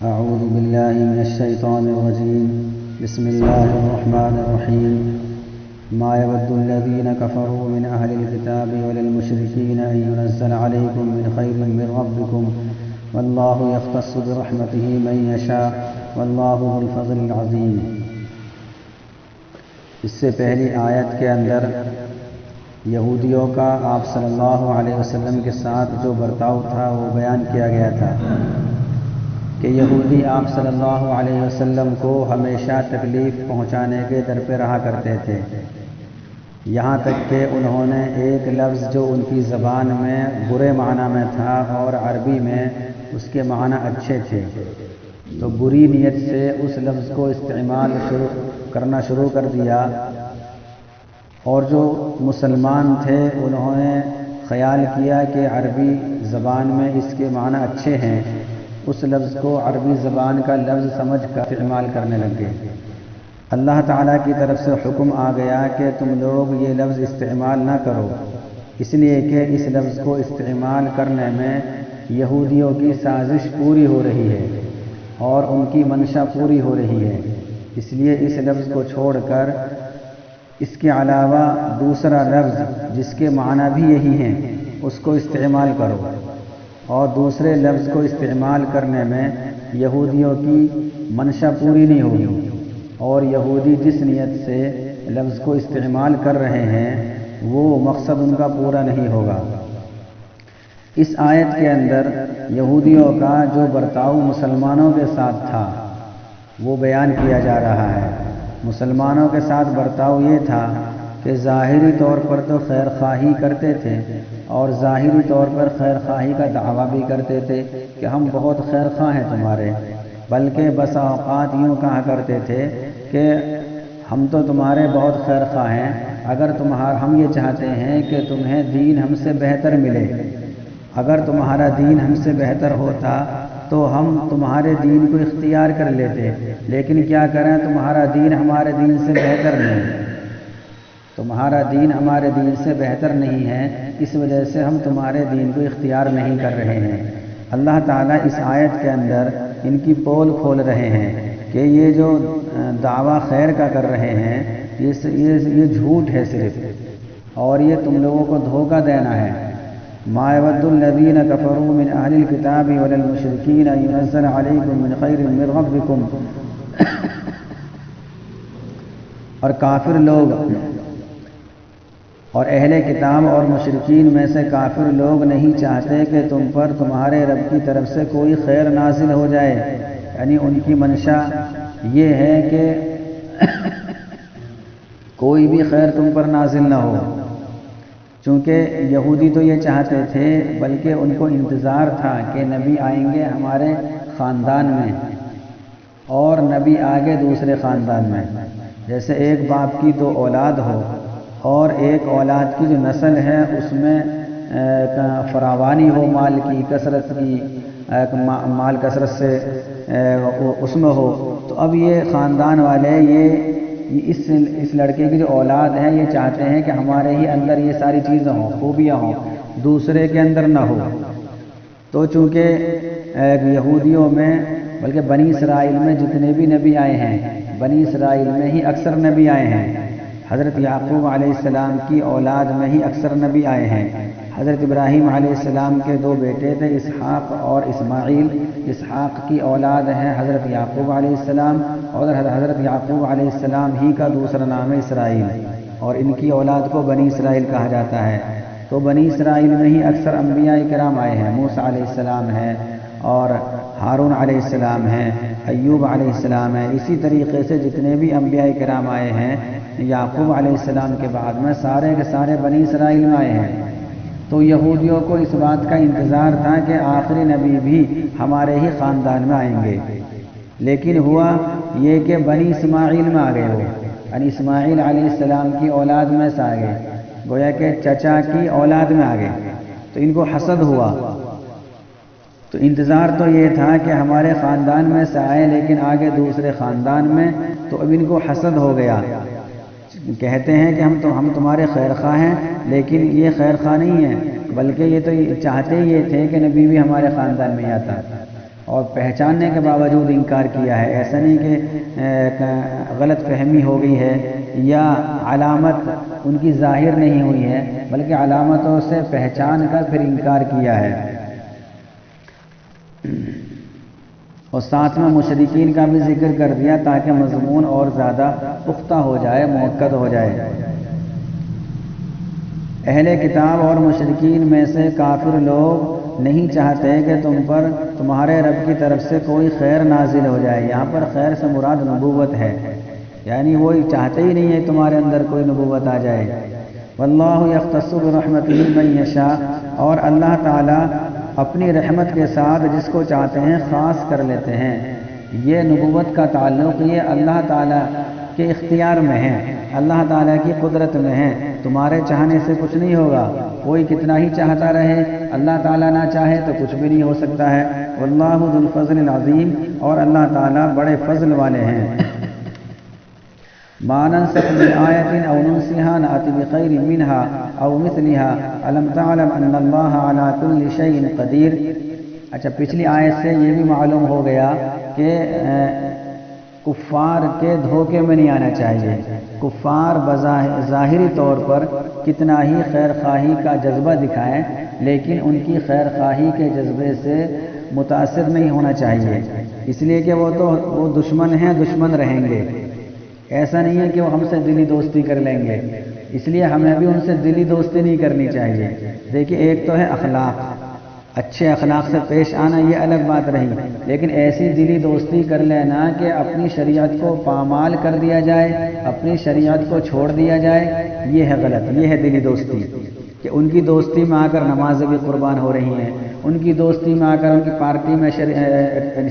أعوذ بالله من الشيطان الرجيم. بسم الله الرحمن الرحيم. ما يود الذين كفروا من أهل الكتاب ولا المشركين أن ينزل عليكم من خير من ربكم والله يختص برحمته من يشاء والله ذو الفضل العظيم. اس سے پہلی آیت کے اندر یہودیوں کا آپ صلی اللہ علیہ وسلم کے ساتھ جو برتاؤ تھا وہ بیان کیا گیا تھا کہ یہودی آپ صلی اللہ علیہ وسلم کو ہمیشہ تکلیف پہنچانے کے در پہ رہا کرتے تھے، یہاں تک کہ انہوں نے ایک لفظ جو ان کی زبان میں برے معنی میں تھا اور عربی میں اس کے معنی اچھے تھے، تو بری نیت سے اس لفظ کو استعمال کرنا شروع کر دیا، اور جو مسلمان تھے انہوں نے خیال کیا کہ عربی زبان میں اس کے معنی اچھے ہیں، اس لفظ کو عربی زبان کا لفظ سمجھ کر استعمال کرنے لگے۔ اللہ تعالیٰ کی طرف سے حکم آ گیا کہ تم لوگ یہ لفظ استعمال نہ کرو، اس لیے کہ اس لفظ کو استعمال کرنے میں یہودیوں کی سازش پوری ہو رہی ہے اور ان کی منشا پوری ہو رہی ہے، اس لیے اس لفظ کو چھوڑ کر اس کے علاوہ دوسرا لفظ جس کے معنی بھی یہی ہیں اس کو استعمال کرو، اور دوسرے لفظ کو استعمال کرنے میں یہودیوں کی منشا پوری نہیں ہوگی، اور یہودی جس نیت سے لفظ کو استعمال کر رہے ہیں وہ مقصد ان کا پورا نہیں ہوگا۔ اس آیت کے اندر یہودیوں کا جو برتاؤ مسلمانوں کے ساتھ تھا وہ بیان کیا جا رہا ہے۔ مسلمانوں کے ساتھ برتاؤ یہ تھا کہ ظاہری طور پر تو خیر خواہی کرتے تھے اور ظاہری طور پر خیر خواہی کا دعویٰ بھی کرتے تھے کہ ہم بہت خیر خواہ ہیں تمہارے، بلکہ بسا اوقات یوں کہا کرتے تھے کہ ہم تو تمہارے بہت خیر خواہ ہیں، اگر ہم یہ چاہتے ہیں کہ تمہیں دین ہم سے بہتر ملے، اگر تمہارا دین ہم سے بہتر ہوتا تو ہم تمہارے دین کو اختیار کر لیتے، لیکن کیا کریں تمہارا دین ہمارے دین سے بہتر نہیں، تمہارا دین ہمارے دین سے بہتر نہیں ہے، اس وجہ سے ہم تمہارے دین کو اختیار نہیں کر رہے ہیں۔ اللہ تعالیٰ اس آیت کے اندر ان کی پول کھول رہے ہیں کہ یہ جو دعویٰ خیر کا کر رہے ہیں یہ جھوٹ ہے صرف، اور یہ تم لوگوں کو دھوکہ دینا ہے۔ ما يود الذين كفروا من اهل الكتاب ولا المشركين ان ينزل عليكم من خير من ربكم، اور کافر لوگ اور اہل کتاب اور مشرکین میں سے کافر لوگ نہیں چاہتے کہ تم پر تمہارے رب کی طرف سے کوئی خیر نازل ہو جائے، یعنی ان کی منشا یہ ہے کہ کوئی بھی خیر تم پر نازل نہ ہو، چونکہ یہودی تو یہ چاہتے تھے بلکہ ان کو انتظار تھا کہ نبی آئیں گے ہمارے خاندان میں اور نبی آگے دوسرے خاندان میں، جیسے ایک باپ کی دو اولاد ہو اور ایک اولاد کی جو نسل ہے اس میں فراوانی ہو، مال کی کثرت کی، مال کثرت سے اس میں ہو، تو اب یہ خاندان والے یہ اس لڑکے کی جو اولاد ہے یہ چاہتے ہیں کہ ہمارے ہی اندر یہ ساری چیزیں ہوں، خوبیاں ہوں، دوسرے کے اندر نہ ہو۔ تو چونکہ یہودیوں میں بلکہ بنی اسرائیل میں جتنے بھی نبی آئے ہیں، بنی اسرائیل میں ہی اکثر نبی آئے ہیں، حضرت یعقوب علیہ السلام کی اولاد میں ہی اکثر نبی آئے ہیں۔ حضرت ابراہیم علیہ السلام کے دو بیٹے تھے اسحاق اور اسماعیل، اسحاق کی اولاد ہے حضرت یعقوب علیہ السلام، اور حضرت یعقوب علیہ السلام ہی کا دوسرا نام ہے اسرائیل، اور ان کی اولاد کو بنی اسرائیل کہا جاتا ہے۔ تو بنی اسرائیل میں ہی اکثر انبیاء کرام آئے ہیں، موسیٰ علیہ السلام ہے اور ہارون علیہ السلام ہے، ایوب علیہ السلام ہے، اسی طریقے سے جتنے بھی انبیاء کرام آئے ہیں یعقوب علیہ السلام کے بعد میں سارے کے سارے بنی اسرائیل میں آئے ہیں۔ تو یہودیوں کو اس بات کا انتظار تھا کہ آخری نبی بھی ہمارے ہی خاندان میں آئیں گے، لیکن ہوا یہ کہ بنی اسماعیل میں آ گئے، وہ یعنی اسماعیل علیہ السلام کی اولاد میں سے آ گئے، گویا کہ چچا کی اولاد میں آ گئے، تو ان کو حسد ہوا۔ تو انتظار تو یہ تھا کہ ہمارے خاندان میں سے آئے لیکن آگے دوسرے خاندان میں، تو اب ان کو حسد ہو گیا، کہتے ہیں کہ ہم تمہارے خیر خواہ ہیں، لیکن یہ خیر خواہ نہیں ہے، بلکہ یہ تو چاہتے یہ تھے کہ نبی بھی ہمارے خاندان میں آتا، اور پہچاننے کے باوجود انکار کیا ہے. ایسا نہیں کہ غلط فہمی ہو گئی ہے یا علامت ان کی ظاہر نہیں ہوئی ہے، بلکہ علامتوں سے پہچان کر پھر انکار کیا ہے. اور ساتھ میں مشرکین کا بھی ذکر کر دیا تاکہ مضمون اور زیادہ پختہ ہو جائے، مؤکد ہو جائے. اہل کتاب اور مشرکین میں سے کافر لوگ نہیں چاہتے کہ تم پر تمہارے رب کی طرف سے کوئی خیر نازل ہو جائے. یہاں پر خیر سے مراد نبوت ہے، یعنی وہ چاہتے ہی نہیں ہے تمہارے اندر کوئی نبوت آ جائے. واللہ یختص برحمتہ من یشاء، اور اللہ تعالیٰ اپنی رحمت کے ساتھ جس کو چاہتے ہیں خاص کر لیتے ہیں. یہ نبوت کا تعلق یہ اللہ تعالیٰ کے اختیار میں ہے، اللہ تعالیٰ کی قدرت میں ہے. تمہارے چاہنے سے کچھ نہیں ہوگا، کوئی کتنا ہی چاہتا رہے، اللہ تعالیٰ نہ چاہے تو کچھ بھی نہیں ہو سکتا ہے. واللہ ذو الفضل العظیم، اور اللہ تعالیٰ بڑے فضل والے ہیں. ما ننسخ من آیۃ او ننسها نأتی بخیر منها او مثلها الم تعلم ان اللہ علی کل شیء قدیر. اچھا، پچھلی آیت سے یہ بھی معلوم ہو گیا کہ کفار کے دھوکے میں نہیں آنا چاہیے. کفار ظاہری طور پر کتنا ہی خیر خواہی کا جذبہ دکھائیں، لیکن ان کی خیر خواہی کے جذبے سے متاثر نہیں ہونا چاہیے، اس لیے کہ وہ دشمن ہیں، دشمن رہیں گے. ایسا نہیں ہے کہ وہ ہم سے دلی دوستی کر لیں گے، اس لیے ہمیں بھی ان سے دلی دوستی نہیں کرنی چاہیے. دیکھیے، ایک تو ہے اخلاق، اچھے اخلاق سے پیش آنا، یہ الگ بات رہی، لیکن ایسی دلی دوستی کر لینا کہ اپنی شریعت کو پامال کر دیا جائے، اپنی شریعت کو چھوڑ دیا جائے، یہ ہے غلط. یہ ہے دلی دوستی کہ ان کی دوستی میں آ کر نمازیں بھی قربان ہو رہی ہیں، ان کی دوستی میں آ کر ان کی پارٹی میں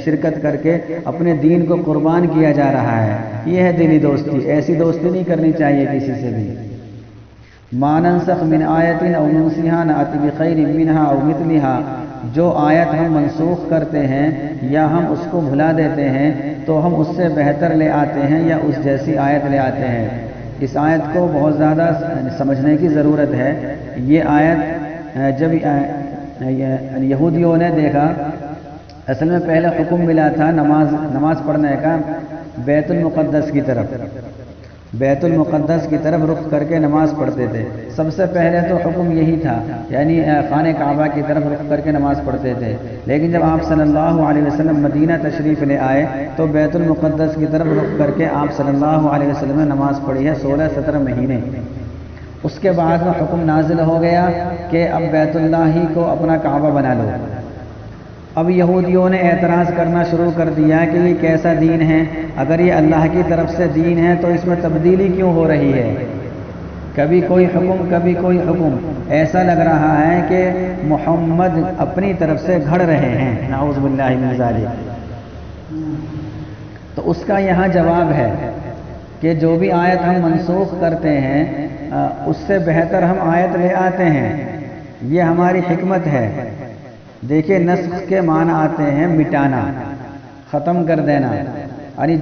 شرکت کر کے اپنے دین کو قربان کیا جا رہا ہے. یہ ہے دلی دوستی. ایسی دوستی نہیں کرنی چاہیے کسی سے بھی. ما ننسخ من آیت او ننسها نأتی بخیر منها او مثلها، جو آیت ہم منسوخ کرتے ہیں یا ہم اس کو بھلا دیتے ہیں تو ہم اس سے بہتر لے آتے ہیں یا اس جیسی آیت لے آتے ہیں. اس آیت کو بہت زیادہ سمجھنے کی ضرورت ہے. یہ آیت جب یہودیوں نے دیکھا، اصل میں پہلے حکم ملا تھا نماز پڑھنے کا بیت المقدس کی طرف، بیت المقدس کی طرف رخ کر کے نماز پڑھتے تھے. سب سے پہلے تو حکم یہی تھا، یعنی خانہ کعبہ کی طرف رخ کر کے نماز پڑھتے تھے. لیکن جب آپ صلی اللہ علیہ وسلم مدینہ تشریف لے آئے تو بیت المقدس کی طرف رخ کر کے آپ صلی اللہ علیہ وسلم نے نماز پڑھی ہے 16-17 مہینے. اس کے بعد وہ حکم نازل ہو گیا کہ اب بیت اللہ ہی کو اپنا کعبہ بنا لو. اب یہودیوں نے اعتراض کرنا شروع کر دیا کہ یہ کیسا دین ہے، اگر یہ اللہ کی طرف سے دین ہے تو اس میں تبدیلی کیوں ہو رہی ہے، کبھی کوئی حکم کبھی کوئی حکم. ایسا لگ رہا ہے کہ محمد اپنی طرف سے گھڑ رہے ہیں، نعوذ باللہ من ذالک. تو اس کا یہاں جواب ہے کہ جو بھی آیت ہم منسوخ کرتے ہیں اس سے بہتر ہم آیت لے آتے ہیں. یہ ہماری حکمت ہے. دیکھیے، نسخ کے معنی آتے ہیں مٹانا، ختم کر دینا. یعنی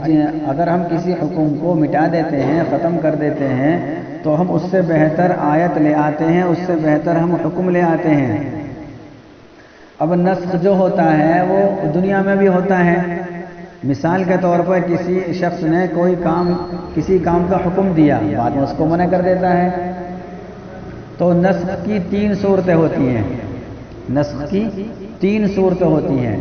اگر ہم کسی حکم کو مٹا دیتے ہیں، ختم کر دیتے ہیں، تو ہم اس سے بہتر آیت لے آتے ہیں، اس سے بہتر ہم حکم لے آتے ہیں. اب نسخ جو ہوتا ہے وہ دنیا میں بھی ہوتا ہے. مثال کے طور پر کسی شخص نے کسی کام کا حکم دیا، بعد میں اس کو منع کر دیتا ہے. تو نسخ کی 3 صورتیں ہوتی ہیں. نسخ کی 3 صورتیں ہوتی ہیں.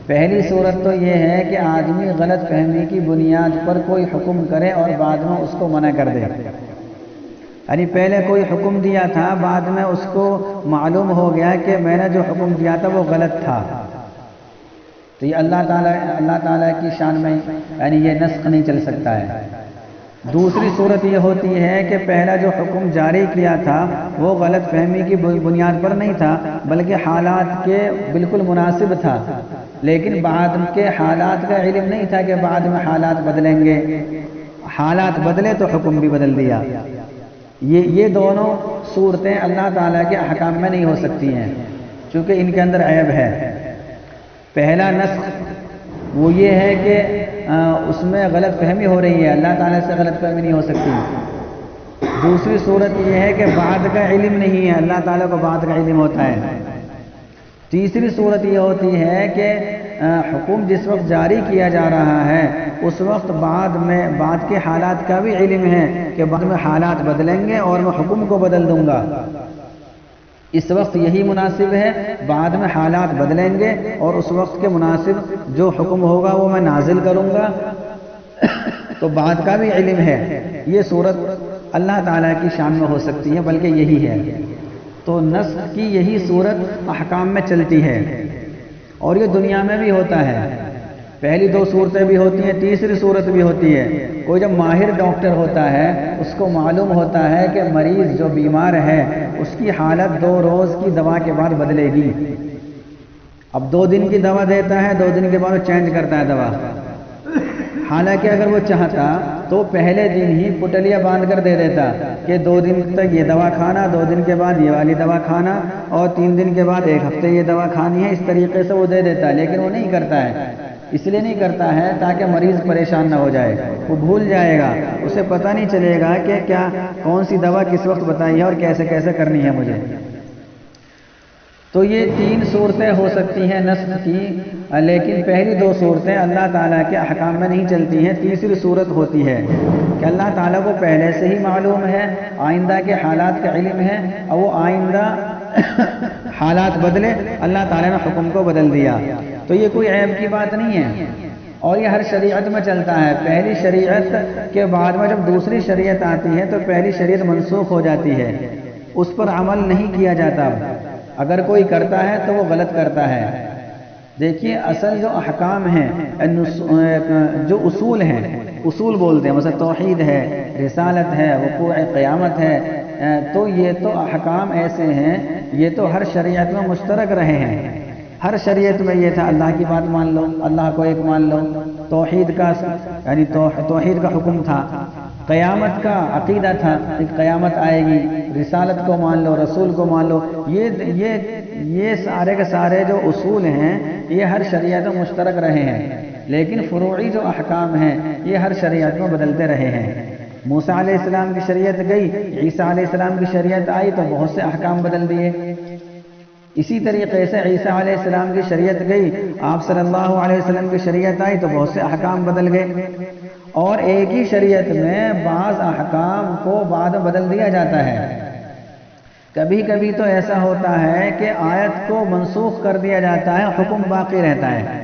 پہلی صورت تو یہ ہے کہ آدمی غلط فہمی کی بنیاد پر کوئی حکم کرے اور بعد میں اس کو منع کر دے. یعنی پہلے کوئی حکم دیا تھا، بعد میں اس کو معلوم ہو گیا کہ میں نے جو حکم دیا تھا وہ غلط تھا. تو یہ اللہ تعالیٰ کی شان میں یعنی یہ نسخ نہیں چل سکتا ہے. دوسری صورت یہ ہوتی ہے کہ پہلا جو حکم جاری کیا تھا وہ غلط فہمی کی بنیاد پر نہیں تھا، بلکہ حالات کے بالکل مناسب تھا، لیکن بعد کے حالات کا علم نہیں تھا کہ بعد میں حالات بدلیں گے. حالات بدلے تو حکم بھی بدل دیا. یہ دونوں صورتیں اللہ تعالیٰ کے احکام میں نہیں ہو سکتی ہیں، چونکہ ان کے اندر عیب ہے. پہلا نسخ وہ یہ ہے کہ اس میں غلط فہمی ہو رہی ہے، اللہ تعالیٰ سے غلط فہمی نہیں ہو سکتی. دوسری صورت یہ ہے کہ بعد کا علم نہیں ہے، اللہ تعالیٰ کو بعد کا علم ہوتا ہے. تیسری صورت یہ ہوتی ہے کہ حکم جس وقت جاری کیا جا رہا ہے اس وقت بعد کے حالات کا بھی علم ہے کہ بعد میں حالات بدلیں گے اور میں حکم کو بدل دوں گا۔ اس وقت یہی مناسب ہے، بعد میں حالات بدلیں گے اور اس وقت کے مناسب جو حکم ہوگا وہ میں نازل کروں گا، تو بعد کا بھی علم ہے۔ یہ صورت اللہ تعالیٰ کی شان میں ہو سکتی ہے، بلکہ یہی ہے۔ تو نسخ کی یہی صورت احکام میں چلتی ہے اور یہ دنیا میں بھی ہوتا ہے۔ پہلی دو صورتیں بھی ہوتی ہیں، تیسری صورت بھی ہوتی ہے۔ کوئی جب ماہر ڈاکٹر ہوتا ہے اس کو معلوم ہوتا ہے کہ مریض جو بیمار ہے اس کی حالت 2 روز کی دوا کے بعد بدلے گی۔ اب 2 دن کی دوا دیتا ہے، 2 دن کے بعد وہ چینج کرتا ہے دوا۔ حالانکہ اگر وہ چاہتا تو پہلے دن ہی پٹلیاں باندھ کر دے دیتا کہ 2 دن تک یہ دوا کھانا، 2 دن کے بعد یہ والی دوا کھانا اور 3 دن کے بعد 1 ہفتے یہ دوا کھانی ہے۔ اس طریقے سے وہ دے دیتا، لیکن وہ نہیں کرتا ہے۔ اس لیے نہیں کرتا ہے تاکہ مریض پریشان نہ ہو جائے، وہ بھول جائے گا، اسے پتہ نہیں چلے گا کہ کون سی دوا کس وقت بتائی ہے اور کیسے کیسے کرنی ہے مجھے۔ تو یہ 3 صورتیں ہو سکتی ہیں نسخ کی، لیکن پہلی 2 صورتیں اللہ تعالیٰ کے احکام میں نہیں چلتی ہیں۔ تیسری صورت ہوتی ہے کہ اللہ تعالیٰ کو پہلے سے ہی معلوم ہے، آئندہ کے حالات کا علم ہے اور وہ آئندہ حالات بدلے، اللہ تعالیٰ نے حکم کو بدل دیا۔ تو یہ کوئی عیب کی بات نہیں ہے اور یہ ہر شریعت میں چلتا ہے۔ پہلی شریعت کے بعد میں جب دوسری شریعت آتی ہے تو پہلی شریعت منسوخ ہو جاتی ہے، اس پر عمل نہیں کیا جاتا۔ اگر کوئی کرتا ہے تو وہ غلط کرتا ہے۔ دیکھیے اصل جو احکام ہیں، جو اصول ہیں، اصول بولتے ہیں، مثلا توحید ہے، رسالت ہے، وقوع قیامت ہے، تو یہ تو احکام ایسے ہیں، یہ تو ہر شریعت میں مشترک رہے ہیں۔ ہر شریعت میں یہ تھا اللہ کی بات مان لو، اللہ کو ایک مان لو، توحید کا یعنی توحید کا حکم تھا، قیامت کا عقیدہ تھا کہ قیامت آئے گی، رسالت کو مان لو، رسول کو مان لو۔ یہ سارے کے سارے جو اصول ہیں یہ ہر شریعت میں مشترک رہے ہیں، لیکن فروعی جو احکام ہیں یہ ہر شریعت میں بدلتے رہے ہیں۔ موسیٰ علیہ السلام کی شریعت گئی، عیسیٰ علیہ السلام کی شریعت آئی تو بہت سے احکام بدل دیے۔ اسی طریقے سے عیسیٰ علیہ السلام کی شریعت گئی، آپ صلی اللہ علیہ وسلم کی شریعت آئی تو بہت سے احکام بدل گئے۔ اور ایک ہی شریعت میں بعض احکام کو بعد میں بدل دیا جاتا ہے۔ کبھی کبھی تو ایسا ہوتا ہے کہ آیت کو منسوخ کر دیا جاتا ہے، حکم باقی رہتا ہے۔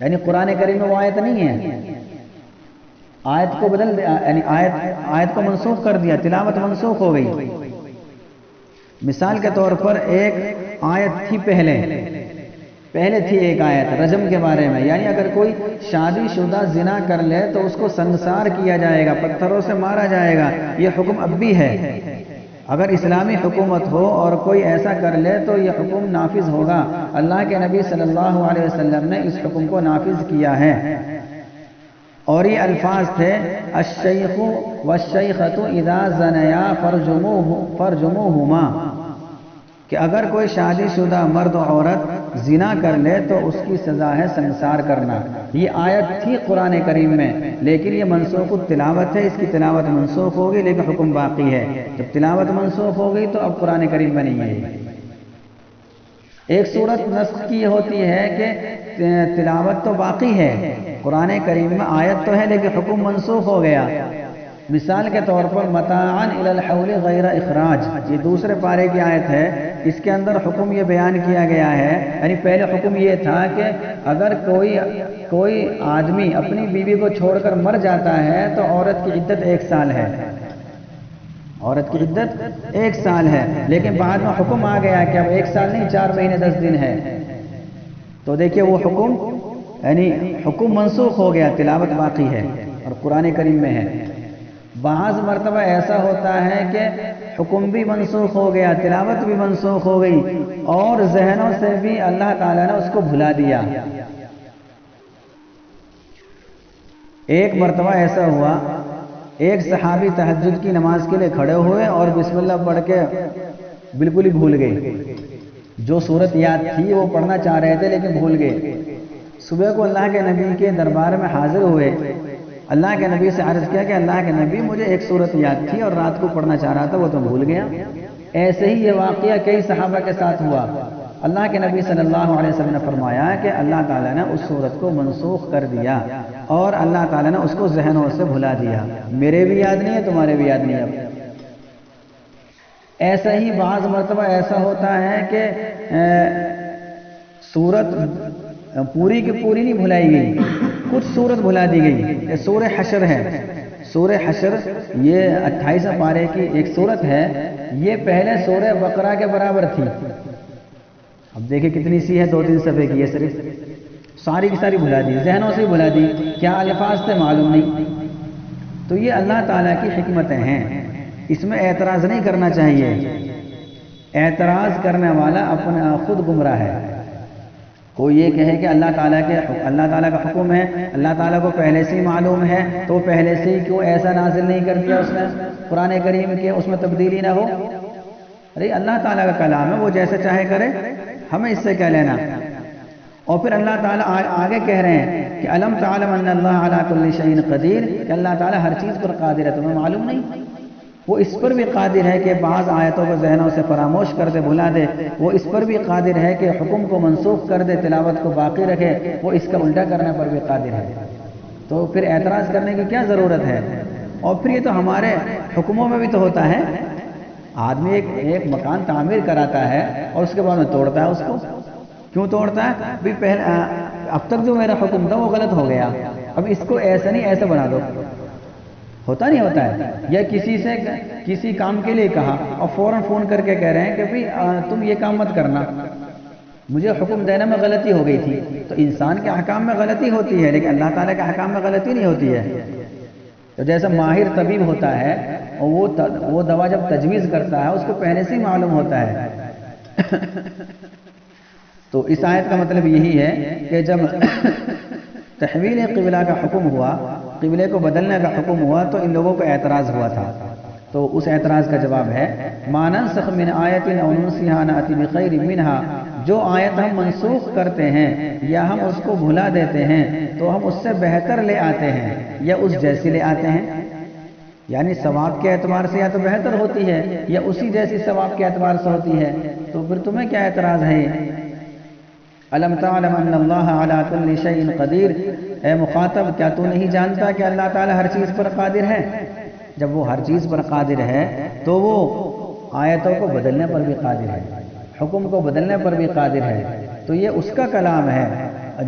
یعنی قرآن کریم میں وہ آیت نہیں ہے، آیت کو بدل دیا، یعنی آیت کو منسوخ کر دیا، تلاوت منسوخ ہو گئی۔ مثال کے طور پر ایک آیت تھی پہلے تھی ایک آیت رجم کے بارے میں، یعنی اگر کوئی شادی شدہ زنا کر لے تو اس کو سنسار کیا جائے گا، پتھروں سے مارا جائے گا۔ یہ حکم اب بھی ہے۔ اگر اسلامی حکومت ہو اور کوئی ایسا کر لے تو یہ حکم نافذ ہوگا۔ اللہ کے نبی صلی اللہ علیہ وسلم نے اس حکم کو نافذ کیا ہے، اور یہ الفاظ تھے الشیخ والشیخۃ اذا زنیا فرجموہما، کہ اگر کوئی شادی شدہ مرد و عورت زنا کر لے تو اس کی سزا ہے سنسار کرنا۔ یہ آیت تھی قرآن کریم میں، لیکن یہ منسوخ التلاوت ہے، اس کی تلاوت منسوخ ہوگی لیکن حکم باقی ہے۔ جب تلاوت منسوخ ہو گئی تو اب قرآن کریم میں نہیں ہے۔ ایک صورت نسخ کی ہوتی ہے کہ تلاوت تو باقی ہے، قرآن کریم میں آیت تو ہے لیکن حکم منسوخ ہو گیا۔ مثال کے طور پر متاعا الی الحول غیر اخراج، یہ دوسرے پارے کی آیت ہے، اس کے اندر حکم یہ بیان کیا گیا ہے، یعنی پہلے حکم یہ تھا کہ اگر کوئی آدمی اپنی بیوی کو چھوڑ کر مر جاتا ہے تو عورت کی عدت 1 سال ہے، عورت کی عدت 1 سال ہے، لیکن بعد میں حکم آ گیا کہ اب 1 سال نہیں 4 مہینے 10 دن ہے۔ تو دیکھیے وہ حکم یعنی حکم منسوخ ہو گیا، تلاوت باقی ہے اور قرآن کریم میں ہے۔ بعض مرتبہ ایسا ہوتا ہے کہ حکم بھی منسوخ ہو گیا، تلاوت بھی منسوخ ہو گئی اور ذہنوں سے بھی اللہ تعالیٰ نے اس کو بھلا دیا۔ ایک مرتبہ ایسا ہوا، ایک صحابی تہجد کی نماز کے لیے کھڑے ہوئے اور بسم اللہ پڑھ کے بالکل ہی بھول گئے، جو صورت یاد تھی وہ پڑھنا چاہ رہے تھے لیکن بھول گئے۔ صبح کو اللہ کے نبی کے دربار میں حاضر ہوئے، اللہ کے نبی سے عرض کیا کہ اللہ کے نبی مجھے ایک صورت یاد تھی اور رات کو پڑھنا چاہ رہا تھا، وہ تو بھول گیا۔ ایسے ہی یہ واقعہ کئی صحابہ کے ساتھ ہوا۔ اللہ کے نبی صلی اللہ علیہ وسلم نے فرمایا کہ اللہ تعالیٰ نے اس صورت کو منسوخ کر دیا اور اللہ تعالیٰ نے اس کو ذہنوں سے بھلا دیا. میرے بھی یاد نہیں ہے، تمہارے بھی یاد نہیں ہے. ایسا ہی بعض مرتبہ ایسا ہوتا ہے کہ سورت پوری کی پوری نہیں بھلائی گئی، کچھ سورت بھلا دی گئی. یہ سورہ حشر ہے. سورہ حشر یہ 28 پارے کی ایک سورت ہے. یہ پہلے سورہ بقرہ کے برابر تھی. اب دیکھیں کتنی سی ہے، 2-3 صفحے کی. یہ صرف ساری کی ساری بھلا دی، ذہنوں سے بھلا دی. کیا الفاظ تھے معلوم نہیں. تو یہ اللہ تعالیٰ کی حکمتیں ہیں، اس میں اعتراض نہیں کرنا چاہیے. اعتراض کرنے والا اپنا خود گمراہ ہے. کوئی یہ کہے کہ اللہ تعالیٰ کا حکم ہے، اللہ تعالیٰ کو پہلے سے ہی معلوم ہے، تو پہلے سے ہی کیوں ایسا نازل نہیں کر دیا اس نے قرآن کریم کے، اس میں تبدیلی نہ ہو. ارے اللہ تعالیٰ کا کلام ہے، وہ جیسے چاہے کرے، ہمیں اس سے کیا لینا. اور پھر اللہ تعالیٰ آگے کہہ رہے ہیں کہ الم تعلم ان اللہ علی کل شیء قدیر، کہ اللہ تعالیٰ ہر چیز پر قادر ہے. تمہیں معلوم نہیں؟ وہ اس پر بھی قادر ہے کہ بعض آیتوں کو ذہنوں سے فراموش کر دے، بھلا دے. وہ اس پر بھی قادر ہے کہ حکم کو منسوخ کر دے، تلاوت کو باقی رکھے. وہ اس کا الٹا کرنے پر بھی قادر ہے. تو پھر اعتراض کرنے کی کیا ضرورت ہے. اور پھر یہ تو ہمارے حکموں میں بھی تو ہوتا ہے. آدمی ایک مکان تعمیر کراتا ہے اور اس کے بعد میں توڑتا ہے. اس کو کیوں توڑتا ہے؟ بھی پہلے اب تک جو میرا حکم تھا وہ غلط ہو گیا، اب اس کو ایسا نہیں ایسا بنا دو. ہوتا نہیں ہوتا ہے. یا کسی سے کسی کام کے لیے کہا اور فوراً فون کر کے کہہ رہے ہیں کہ بھئی تم یہ کام مت کرنا، مجھے حکم دینے میں غلطی ہو گئی تھی. تو انسان کے احکام میں غلطی ہوتی ہے، لیکن اللہ تعالیٰ کے احکام میں غلطی نہیں ہوتی ہے. تو جیسا ماہر طبیب ہوتا ہے اور وہ دوا جب تجویز کرتا ہے اس کو پہلے سے ہی معلوم ہوتا ہے. تو اس آیت کا مطلب یہی ہے کہ جب تحویل قبلہ کا حکم ہوا، قبلے کو بدلنے کا حکم ہوا، تو ان لوگوں کو اعتراض ہوا تھا. تو اس اعتراض کا جواب ہے ما ننسخ من آیت او ننسها نأتی بخیر منها، جو آیت ہم منسوخ کرتے ہیں یا ہم اس کو بھلا دیتے ہیں تو ہم اس سے بہتر لے آتے ہیں یا اس جیسی لے آتے ہیں. یعنی ثواب کے اعتبار سے یا تو بہتر ہوتی ہے یا اسی جیسی ثواب کے اعتبار سے ہوتی ہے. تو پھر تمہیں کیا اعتراض ہے؟ الم تعلم ان اللہ علی کل شیء قدیر، اے مخاطب کیا تو نہیں جانتا کہ اللہ تعالیٰ ہر چیز پر قادر ہے؟ جب وہ ہر چیز پر قادر ہے تو وہ آیتوں کو بدلنے پر بھی قادر ہے، حکم کو بدلنے پر بھی قادر ہے. تو یہ اس کا کلام ہے.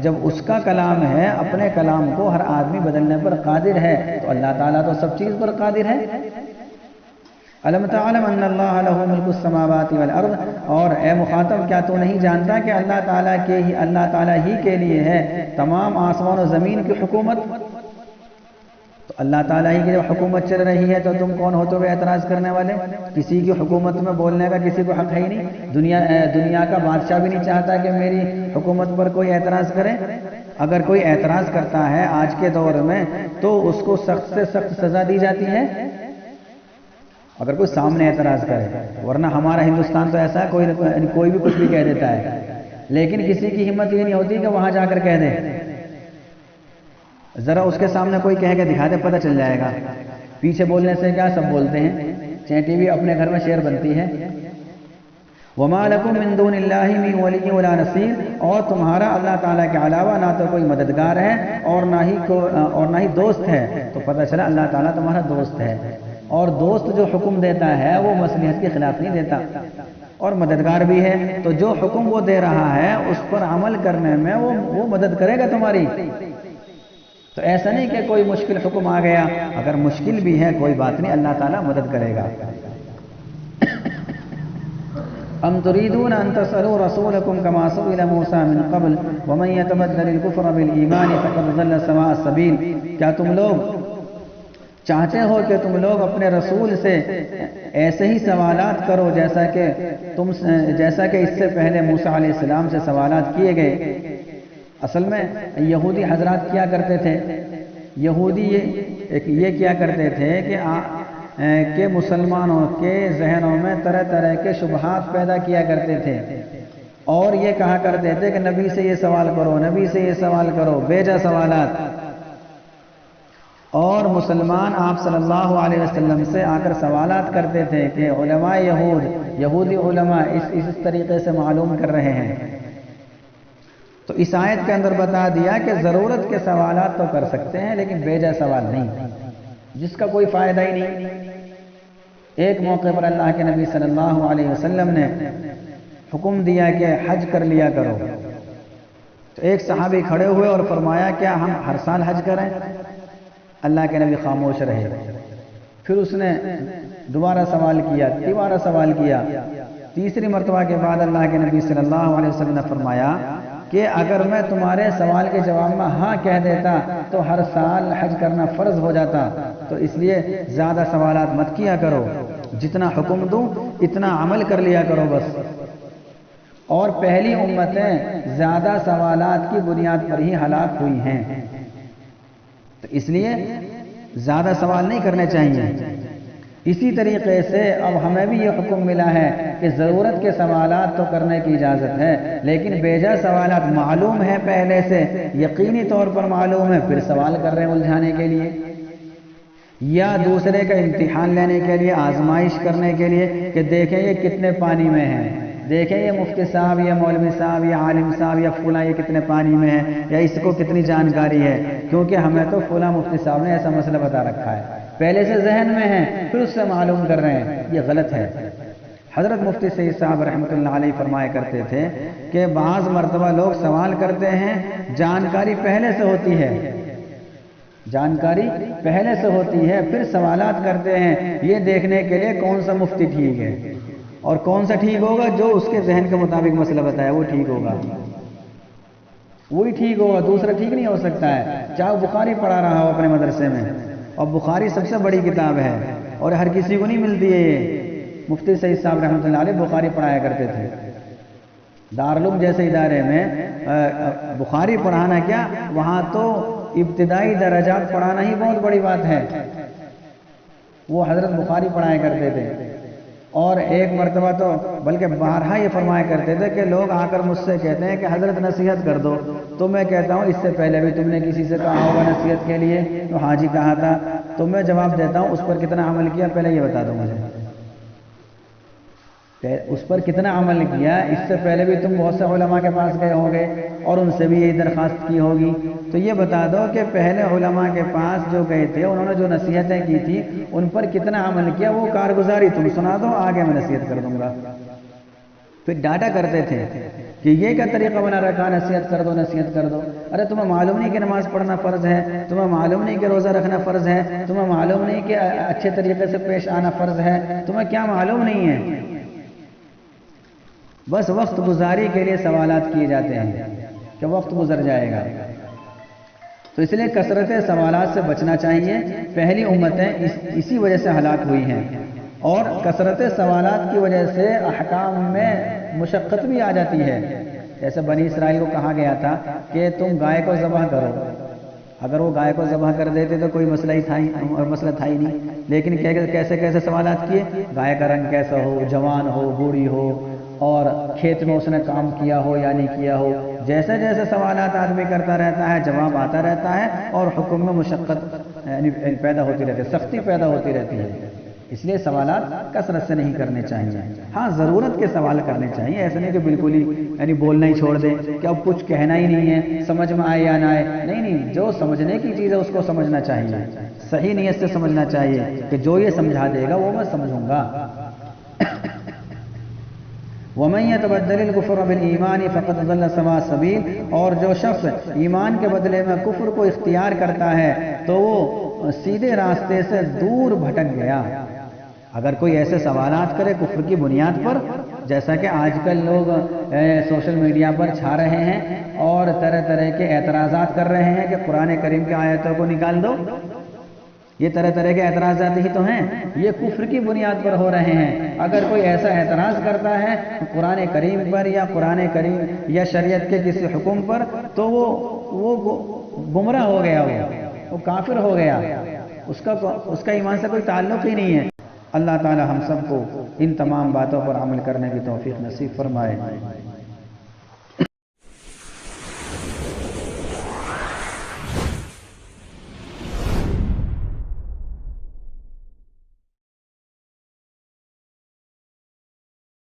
جب اس کا کلام ہے، اپنے کلام کو ہر آدمی بدلنے پر قادر ہے، تو اللہ تعالیٰ تو سب چیز پر قادر ہے. الم تعلم ان اللہ لہ ملک السماوات والارض، اور اے مخاطب کیا تو نہیں جانتا کہ اللہ تعالیٰ ہی کے لیے ہے تمام آسمان و زمین کی حکومت. تو اللہ تعالیٰ ہی کی جب حکومت چل رہی ہے تو تم کون ہوتے ہوئے اعتراض کرنے والے؟ کسی کی حکومت میں بولنے کا کسی کو حق ہے ہی نہیں. دنیا کا بادشاہ بھی نہیں چاہتا کہ میری حکومت پر کوئی اعتراض کرے. اگر کوئی اعتراض کرتا ہے آج کے دور میں تو اس کو سخت سے سخت سزا دی جاتی ہے اگر کوئی سامنے اعتراض کرے. ورنہ ہمارا ہندوستان تو ایسا ہے، کوئی بھی کچھ بھی کہہ دیتا ہے، لیکن کسی کی ہمت یہ نہیں ہوتی کہ وہاں جا کر کہہ دے. ذرا اس کے سامنے کوئی کہہ کے دکھا دے، پتہ چل جائے گا. پیچھے بولنے سے کیا سب بولتے ہیں. چینٹی بھی اپنے گھر میں شعر بنتی ہے. وَمَا لَكُم مِّن دُونِ اللَّهِ مِن وَلِيٍّ وَلَا نَصِيرٍ، اور تمہارا اللہ تعالیٰ کے علاوہ نہ تو کوئی مددگار ہے اور نہ ہی دوست ہے. تو پتہ چلا اللہ تعالیٰ تمہارا دوست ہے، اور دوست جو حکم دیتا ہے وہ مصلحت کے خلاف نہیں دیتا، اور مددگار بھی ہے. تو جو حکم وہ دے رہا ہے اس پر عمل کرنے میں وہ مدد کرے گا تمہاری. تو ایسا نہیں کہ کوئی مشکل حکم آ گیا، اگر مشکل بھی ہے کوئی بات نہیں، اللہ تعالیٰ مدد کرے گا. ام تريدون ان تسألوا رسولكم كما سئل موسى من قبل ومن يتبدل الكفر بالإيمان فقد ضل سواء السبيل، کیا تم لوگ چاہتے ہو کہ تم لوگ اپنے رسول سے ایسے ہی سوالات کرو جیسا کہ اس سے پہلے موسیٰ علیہ السلام سے سوالات کیے گئے. اصل میں یہودی حضرات کیا کرتے تھے، یہودی یہ کیا کرتے تھے کہ مسلمانوں کے ذہنوں میں طرح طرح کے شبہات پیدا کیا کرتے تھے، اور یہ کہا کرتے تھے کہ نبی سے یہ سوال کرو، نبی سے یہ سوال کرو، بیجا سوالات. اور مسلمان آپ صلی اللہ علیہ وسلم سے آ کر سوالات کرتے تھے کہ علماء یہود یہودی علماء اس طریقے سے معلوم کر رہے ہیں۔ تو اس آیت کے اندر بتا دیا کہ ضرورت کے سوالات تو کر سکتے ہیں لیکن بیجا سوال نہیں، جس کا کوئی فائدہ ہی نہیں۔ ایک موقع پر اللہ کے نبی صلی اللہ علیہ وسلم نے حکم دیا کہ حج کر لیا کرو، تو ایک صحابی کھڑے ہوئے اور فرمایا کیا ہم ہر سال حج کریں؟ اللہ کے نبی خاموش رہے۔ پھر اس نے دوبارہ سوال کیا، تیسرا سوال کیا، تیسری مرتبہ کے بعد اللہ کے نبی صلی اللہ علیہ وسلم نے فرمایا کہ اگر میں تمہارے سوال کے جواب میں ہاں کہہ دیتا تو ہر سال حج کرنا فرض ہو جاتا، تو اس لیے زیادہ سوالات مت کیا کرو، جتنا حکم دوں اتنا عمل کر لیا کرو بس۔ اور پہلی امتیں زیادہ سوالات کی بنیاد پر ہی ہلاک ہوئی ہیں، تو اس لیے زیادہ سوال نہیں کرنے چاہیے۔ اسی طریقے سے اب ہمیں بھی یہ حکم ملا ہے کہ ضرورت کے سوالات تو کرنے کی اجازت ہے، لیکن بیجا سوالات معلوم ہے پہلے سے، یقینی طور پر معلوم ہے، پھر سوال کر رہے ہیں الجھانے کے لیے یا دوسرے کا امتحان لینے کے لیے، آزمائش کرنے کے لیے کہ دیکھیں یہ کتنے پانی میں ہیں، دیکھیں یہ مفتی صاحب یا مولوی صاحب یا عالم صاحب یا فلاں یہ کتنے پانی میں ہے، یا اس کو کتنی جانکاری ہے، کیونکہ ہمیں تو فلاں مفتی صاحب نے ایسا مسئلہ بتا رکھا ہے، پہلے سے ذہن میں ہے، پھر اس سے معلوم کر رہے ہیں، یہ غلط ہے۔ حضرت مفتی سعید صاحب رحمۃ اللہ علیہ فرمایا کرتے تھے کہ بعض مرتبہ لوگ سوال کرتے ہیں، جانکاری پہلے سے ہوتی ہے، جانکاری پہلے سے ہوتی ہے، پھر سوالات کرتے ہیں یہ دیکھنے کے لیے کون سا مفتی ٹھیک ہے اور کون سا ٹھیک ہوگا، جو اس کے ذہن کے مطابق مسئلہ بتایا وہ ٹھیک ہوگا، وہی ٹھیک ہوگا، دوسرا ٹھیک نہیں ہو سکتا ہے، چاہے بخاری پڑھا رہا ہو اپنے مدرسے میں، اور بخاری سب سے بڑی کتاب ہے اور ہر کسی کو نہیں ملتی ہے یہ۔ مفتی سعید صاحب رحمۃ اللہ علیہ بخاری پڑھایا کرتے تھے، دارالعلوم جیسے ادارے میں بخاری پڑھانا کیا، وہاں تو ابتدائی درجات پڑھانا ہی بہت بڑی بات ہے، وہ حضرت بخاری پڑھایا کرتے تھے۔ اور ایک مرتبہ تو بلکہ بارہا یہ فرمایا کرتے تھے کہ لوگ آ کر مجھ سے کہتے ہیں کہ حضرت نصیحت کر دو، تو میں کہتا ہوں اس سے پہلے بھی تم نے کسی سے کہا ہوگا نصیحت کے لیے، تو ہاں جی کہا تھا، تو میں جواب دیتا ہوں اس پر کتنا عمل کیا پہلے یہ بتا دو مجھے، اس پر کتنا عمل کیا، اس سے پہلے بھی تم بہت سے علماء کے پاس گئے ہوں گے اور ان سے بھی یہی درخواست کی ہوگی، تو یہ بتا دو کہ پہلے علماء کے پاس جو گئے تھے انہوں نے جو نصیحتیں کی تھی ان پر کتنا عمل کیا، وہ کارگزاری تم سنا دو، آگے میں نصیحت کر دوں گا۔ پھر ڈانٹا کرتے تھے کہ یہ کیا طریقہ بنا رکھا، نصیحت کر دو نصیحت کر دو، ارے تمہیں معلوم نہیں کہ نماز پڑھنا فرض ہے، تمہیں معلوم نہیں کہ روزہ رکھنا فرض ہے، تمہیں معلوم نہیں کہ اچھے طریقے سے پیش آنا فرض ہے، تمہیں کیا معلوم نہیں ہے، بس وقت گزاری کے لیے سوالات کیے جاتے ہیں کہ وقت گزر جائے گا۔ تو اس لیے کثرت سوالات سے بچنا چاہیے، پہلی امتیں اسی وجہ سے ہلاک ہوئی ہیں، اور کثرت سوالات کی وجہ سے احکام میں مشقت بھی آ جاتی ہے۔ جیسے بنی اسرائیل کو کہا گیا تھا کہ تم گائے کو ذبح کرو، اگر وہ گائے کو ذبح کر دیتے تو کوئی مسئلہ تھا ہی نہیں، لیکن کیسے کیسے سوالات کیے، گائے کا رنگ کیسا ہو، جوان ہو بوڑھی ہو، اور کھیت میں اس نے کام کیا ہو یا نہیں کیا ہو، جیسے جیسے سوالات آدمی کرتا رہتا ہے جواب آتا رہتا ہے اور حکم میں مشقت پیدا ہوتی رہتی ہے، سختی پیدا ہوتی رہتی ہے۔ اس لیے سوالات کثرت سے نہیں کرنے چاہیے، ہاں ضرورت کے سوال کرنے چاہیے، ایسا نہیں کہ بالکل ہی بولنا ہی چھوڑ دیں کہ اب کچھ کہنا ہی نہیں ہے، سمجھ میں آئے یا نہ آئے، نہیں، جو سمجھنے کی چیز ہے اس کو سمجھنا چاہیے، صحیح نیت سے سمجھنا چاہیے کہ جو یہ سمجھا دے گا وہ میں سمجھوں گا۔ وَمَن يَتَبَدَّلِ الْكُفْرَ بِالْإِيمَانِ فَقَدْ ضَلَّ سَوَاءَ السَّبِيلِ، اور جو شخص ایمان کے بدلے میں کفر کو اختیار کرتا ہے تو وہ سیدھے راستے سے دور بھٹک گیا۔ اگر کوئی ایسے سوالات کرے کفر کی بنیاد پر، جیسا کہ آج کل لوگ سوشل میڈیا پر چھا رہے ہیں اور طرح طرح کے اعتراضات کر رہے ہیں کہ قرآن کریم کی آیتوں کو نکال دو، یہ طرح طرح کے اعتراضات ہی تو ہیں، یہ کفر کی بنیاد پر ہو رہے ہیں۔ اگر کوئی ایسا اعتراض کرتا ہے قرآن کریم پر یا قرآن کریم یا شریعت کے کسی حکم پر، تو وہ گمراہ ہو گیا، وہ کافر ہو گیا، اس کا ایمان سے کوئی تعلق ہی نہیں ہے۔ اللہ تعالی ہم سب کو ان تمام باتوں پر عمل کرنے کی توفیق نصیب فرمائے۔